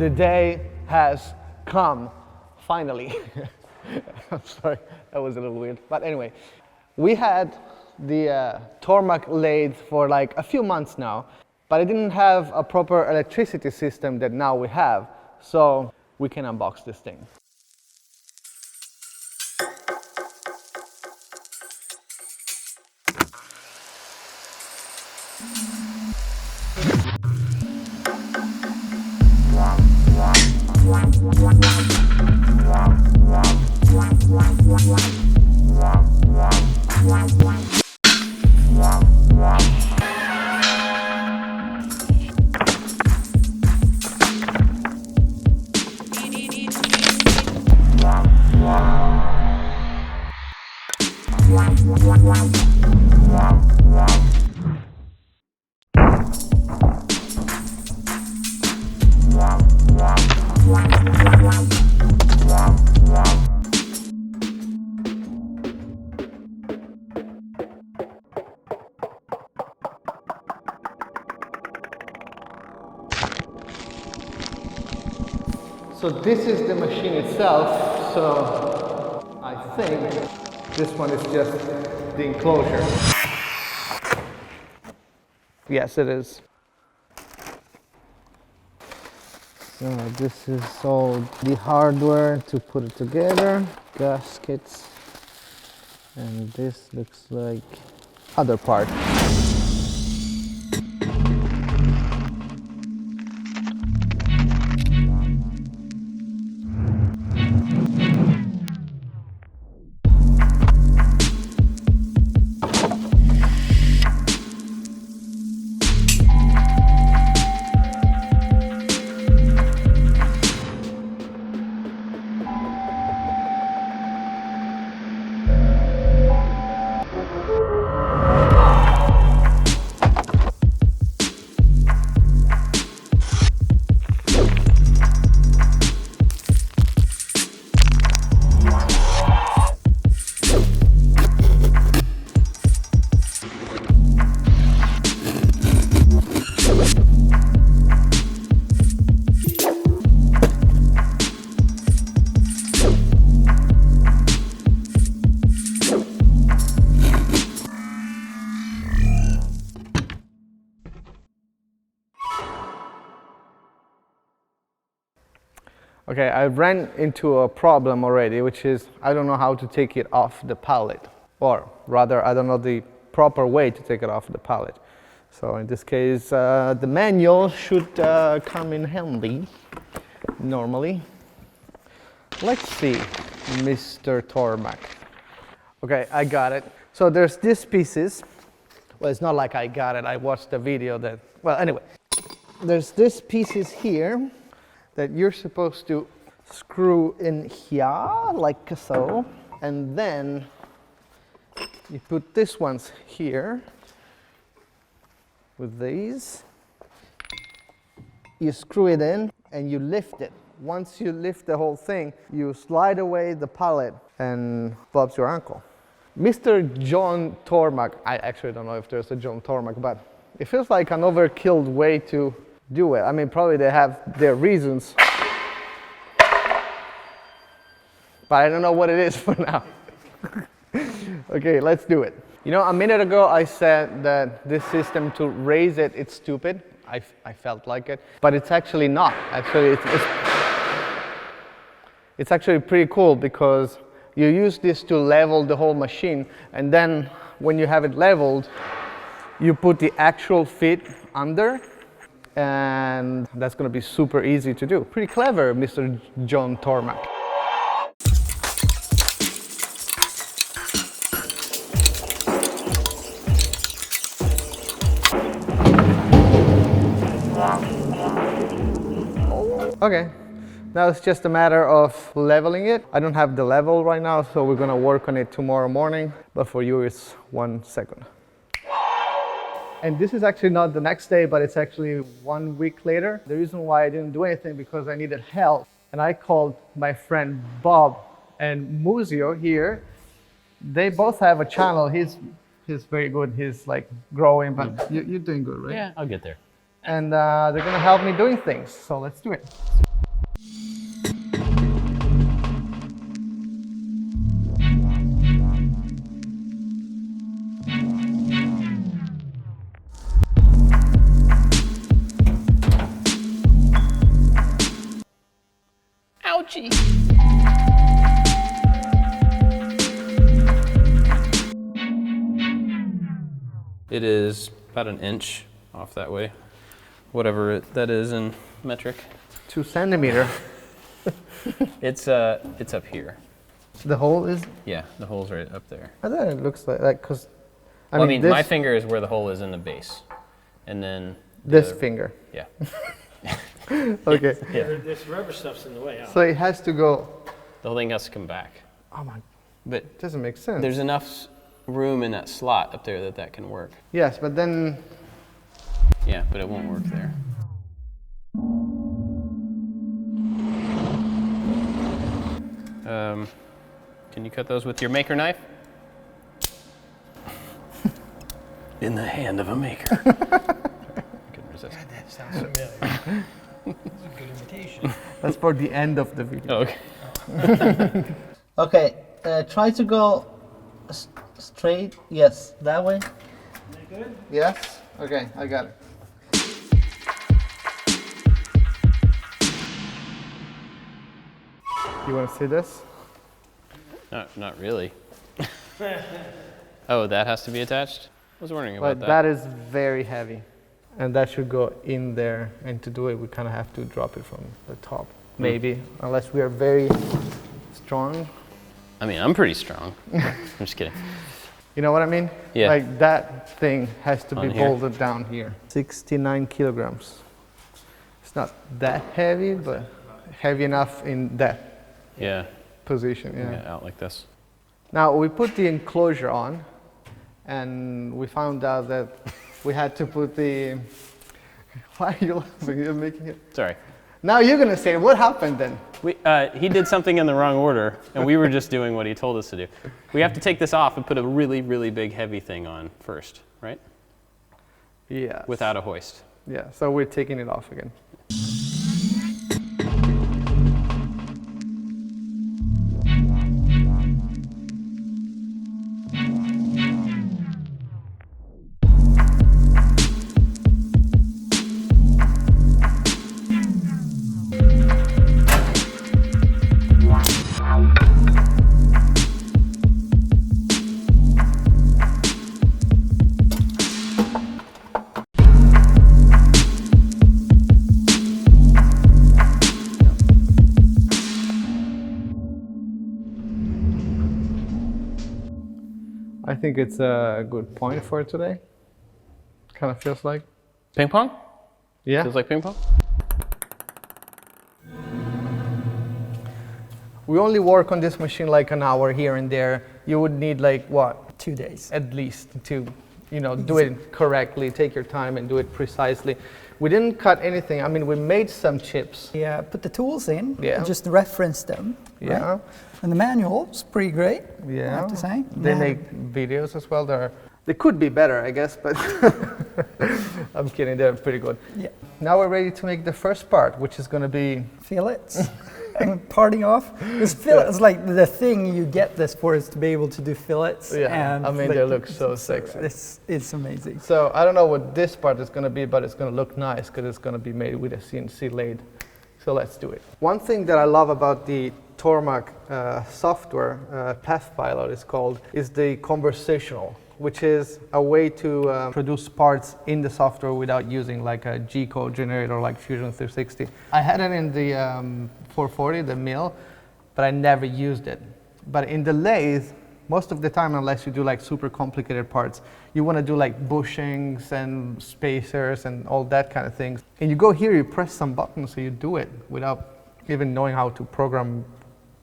The day has come, finally. I'm sorry, that was a little weird. But anyway, we had the Tormach lathe for like a few months now, but it didn't have a proper electricity system that now we have. So we can unbox this thing. So this is the machine itself, so I think this one is just the enclosure. Yes, it is. So this is all the hardware to put it together, gaskets, and this looks like other part. Okay, I ran into a problem already, which is I don't know how to take it off the pallet, or rather I don't know the proper way to take it off the pallet. So in this case, the manual should come in handy normally. Let's see, Mr. Tormach. Okay, I got it. So there's these pieces. Well, it's not like I got it. I watched the video that, well, anyway. There's these pieces here that you're supposed to screw in here, like so. And then you put these ones here with these. You screw it in and you lift it. Once you lift the whole thing, you slide away the pallet and Bob's your uncle. Mr. John Tormach, I actually don't know if there's a John Tormach, but it feels like an overkill way to do it. I mean, probably they have their reasons, but I don't know what it is for now. Okay, let's do it. You know, a minute ago I said that this system to raise it, it's stupid. I felt like it, but it's actually not. Actually, it's actually pretty cool because you use this to level the whole machine, and then when you have it leveled, you put the actual fit under, and that's going to be super easy to do. Pretty clever, Mr. John Tormach. Okay, now it's just a matter of leveling it. I don't have the level right now, so we're gonna work on it tomorrow morning, but for you it's 1 second. And this is actually not the next day, but it's actually 1 week later. The reason why I didn't do anything because I needed help, and I called my friend Bob and Muzio here. They both have a channel. He's very good. He's like growing, but you're doing good, right? Yeah, I'll get there. And they're gonna help me doing things, so let's do it. Ouchie! It is about an inch off that way, whatever that is in metric. 2 centimeter. It's up here. The hole is? Yeah, the hole's right up there. I thought it looks like, because I mean, my finger is where the hole is in the base, and then this finger. Yeah. Okay. Yeah. This rubber stuff's in the way. So it has to go. The whole thing has to come back. Oh my! But It doesn't make sense. there's enough room in that slot up there that can work. Yes, but then. Yeah, but it won't work there. Can you cut those with your maker knife? In the hand of a maker. I couldn't resist. That sounds familiar. It's a good imitation. That's for the end of the video. Oh, okay. Okay, try to go straight. Yes, that way. Is that good? Yes. Okay, I got it. You want to see this? Not really. Oh, that has to be attached? I was wondering about But that is very heavy. And that should go in there. And to do it, we kind of have to drop it from the top. Maybe, unless we are very strong. I mean, I'm pretty strong. I'm just kidding. You know what I mean? Yeah. Like that thing has to On be here? bolted down here. 69 kilograms. It's not that heavy, but heavy enough in that Yeah. position. Yeah, out like this. Now we put the enclosure on, and we found out that we had to put the. Why are you laughing? You're making it. Sorry. Now you're gonna say what happened then? He did something in the wrong order, and we were just doing what he told us to do. We have to take this off and put a really, really big heavy thing on first, right? Yeah. Without a hoist. Yeah. So we're taking it off again. I think it's a good point for today. Kind of feels like. Ping pong? Yeah. Feels like ping pong? We only work on this machine like an hour here and there. You would need like what? 2 days. At least to, do it correctly, take your time and do it precisely. We didn't cut anything. I mean, we made some chips. Yeah, put the tools in, Yeah. and just reference them. Yeah. Right? And the manual is pretty great, I have to say. They Yeah. make videos as well. They could be better, I guess, but I'm kidding. They're pretty good. Yeah. Now we're ready to make the first part, which is going to be Fillets. And parting off. Because fillets, like the thing you get this for is to be able to do fillets. Yeah, and I mean, they look so sexy. It's amazing. So I don't know what this part is going to be, but it's going to look nice because it's going to be made with a CNC lathe. So let's do it. One thing that I love about the Tormach software, Pathpilot is called, is the conversational, which is a way to produce parts in the software without using like a Giaco generator like Fusion 360. I had it in the 440, the mill, but I never used it. But in the lathe, most of the time, unless you do like super complicated parts, you want to do like bushings and spacers and all that kind of things. And you go here, you press some buttons, so you do it without even knowing how to program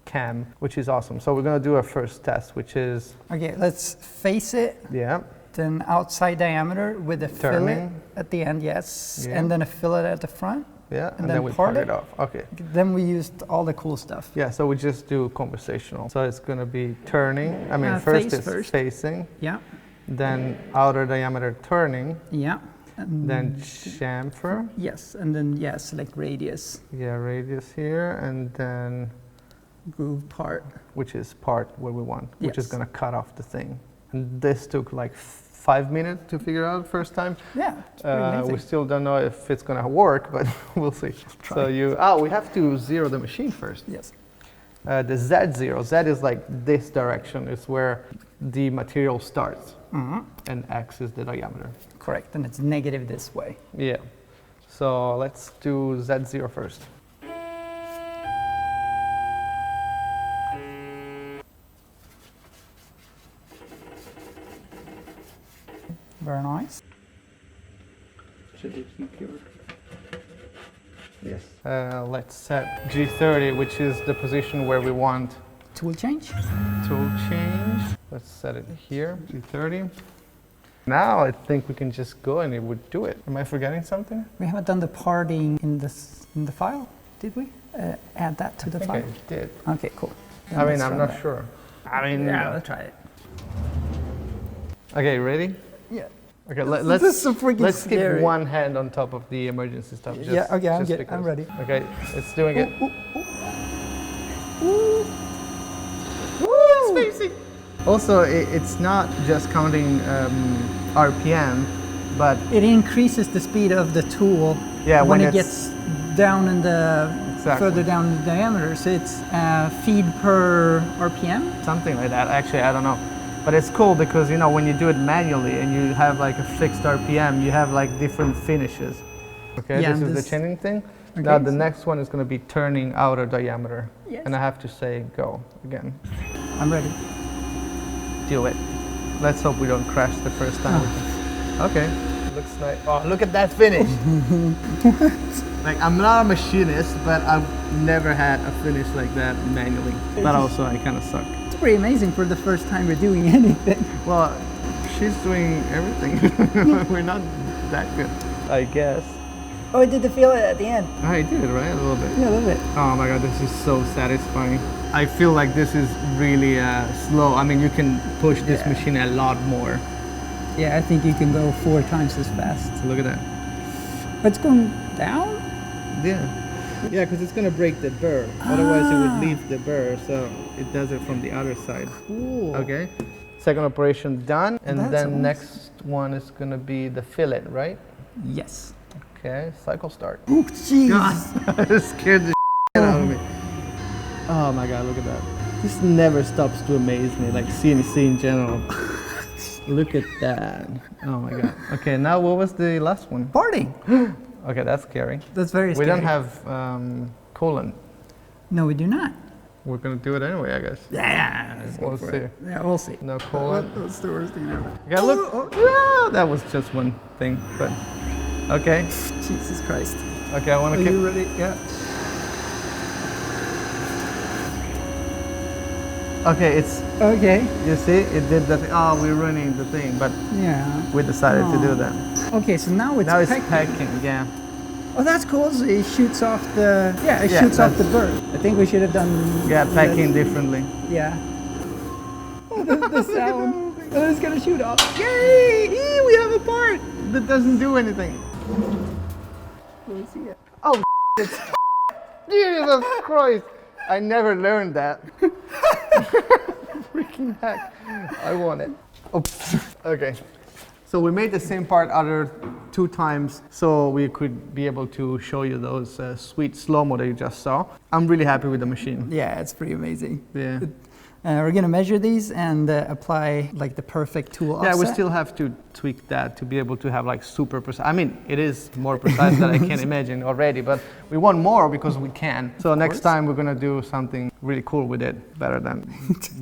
CAM, which is awesome. So we're going to do our first test, which is... Okay, let's face it. Yeah. Then outside diameter with a fillet Turning. at the end, yes. Yeah. And then a fillet at the front. Yeah, And and then then we part part it? it off. Okay. Then we used all the cool stuff. Yeah, so we just do conversational. So it's going to be turning. I mean, Face first is first. facing, Yeah, then outer diameter turning, yeah. And then chamfer. yes, and then select radius, Yeah, radius here, and then groove part. which is part where we want, which is Yes. going to cut off the thing. And this took like 5 minutes to figure out first time. Yeah, it's pretty amazing. We still don't know if it's gonna work, but we'll see. So we have to zero the machine first. Yes. The Z0, Z is like this direction, it's where the material starts, and X is the diameter. Correct, and it's negative this way. Yeah. So let's do Z0 first. Very nice. Should it keep here? Yes. Let's set G30, which is the position where we want Tool change. tool change. Let's set it here, G30. Now I think we can just go and it would do it. Am I forgetting something? We haven't done the parting in the file, did we? Add that to the I file. think I did. Okay, cool. Then I mean, let's I'm try not that. sure. I mean, Yeah, let's try it. Okay, ready? Yeah. Okay, This is so freaking let's keep scary. one hand on top of the emergency stuff. Yeah, okay, I'm just good. because. I'm ready. Okay, it's doing it. Also, it's not just counting RPM, but It increases the speed of the tool Yeah, when when it it's- gets down in the Exactly. further down in the diameter. So it's feed per RPM. something like that. Actually, I don't know. But it's cool because, you know, when you do it manually and you have like a fixed RPM, you have like different finishes. Okay, Yeah, this and is this- the chaining thing. Okay, Now the so- next one is going to be turning outer diameter. Yes. And I have to say go again. I'm ready. Do it. Let's hope we don't crash the first time. Okay. Looks nice. Oh, look at that finish. Like, I'm not a machinist, but I've never had a finish like that manually. But also, I kind of suck. It's pretty amazing for the first time we're doing anything. Well, she's doing everything. We're not that good, I guess. Oh, I did the feel it at the end. I did, right? A little bit. Yeah, a little bit. Oh my god, this is so satisfying. I feel like this is really slow. I mean, you can push this Yeah. machine a lot more. Yeah, I think you can go 4 times as fast. Look at that. But it's going down? Yeah. Yeah, because it's gonna break the burr. Otherwise, it would leave the burr. So it does it from the other side. Cool. Okay. Second operation done, and That's then awesome. next one is gonna be the fillet, right? Yes. Okay. Cycle start. Oh, jeez. It scared the shit out of me. Oh my god, look at that. This never stops to amaze me, like CNC in general. Look at that. Oh my god. Okay, now what was the last one? Parting. Okay, that's scary. That's very We scary. don't have coolant. No, we do not. We're gonna do it anyway, I guess. Yeah. Let's go We'll for see. it. Yeah, we'll see. No coolant. That's the worst thing ever. Okay, look. Ah, that was just one thing, but okay. Jesus Christ. Okay, I want Are to keep. you ready? Yeah. Okay, it's. Okay. You see, it did that. Oh, we're running the thing, but Yeah. we decided to do Aw. that. Okay, so now it's Now it's packing. packing. Yeah. Oh, that's cool. So it shoots off the. Yeah, it Yeah, shoots off the that's- bird. I think we should have done. Yeah, packing this. differently. Yeah. Oh, the sound. Oh, it's gonna shoot off. Yay! Yay! We have a part that doesn't do anything. Let's see it. Oh, Jesus Christ! I never learned that. Freaking heck! I want it. Oops. Okay. So we made the same part other 2 times, so we could be able to show you those sweet slow-mo that you just saw. I'm really happy with the machine. Yeah, it's pretty amazing. Yeah. We're gonna measure these and apply like the perfect tool Yeah, we offset. still have to tweak that to be able to have like super precise. I mean, it is more precise than I can imagine already, but we want more because we can. So next time we're gonna do something really cool with it, better than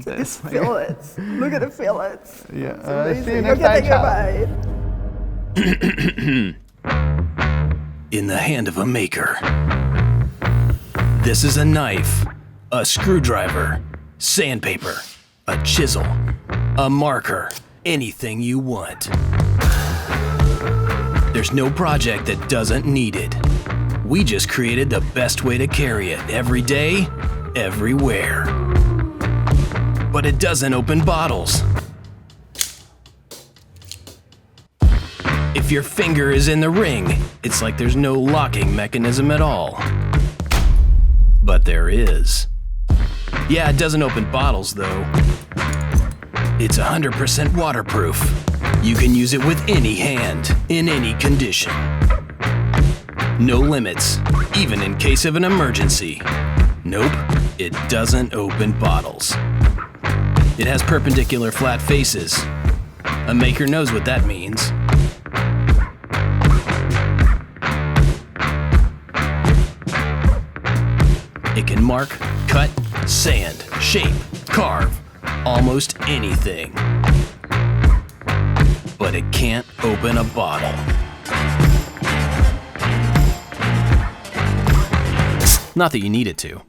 this. Fillets. Look at the fillets. Yeah. See you next time. Ciao. In the hand of a maker. This is a knife, a screwdriver, sandpaper, a chisel, a marker, anything you want. There's no project that doesn't need it. We just created the best way to carry it every day, everywhere. But it doesn't open bottles. If your finger is in the ring, it's like there's no locking mechanism at all. But there is. Yeah, it doesn't open bottles though. It's 100% waterproof. You can use it with any hand, in any condition. No limits, even in case of an emergency. Nope, it doesn't open bottles. It has perpendicular flat faces. A maker knows what that means. It can mark, cut, sand, shape, carve, almost anything. But it can't open a bottle. Not that you need it to.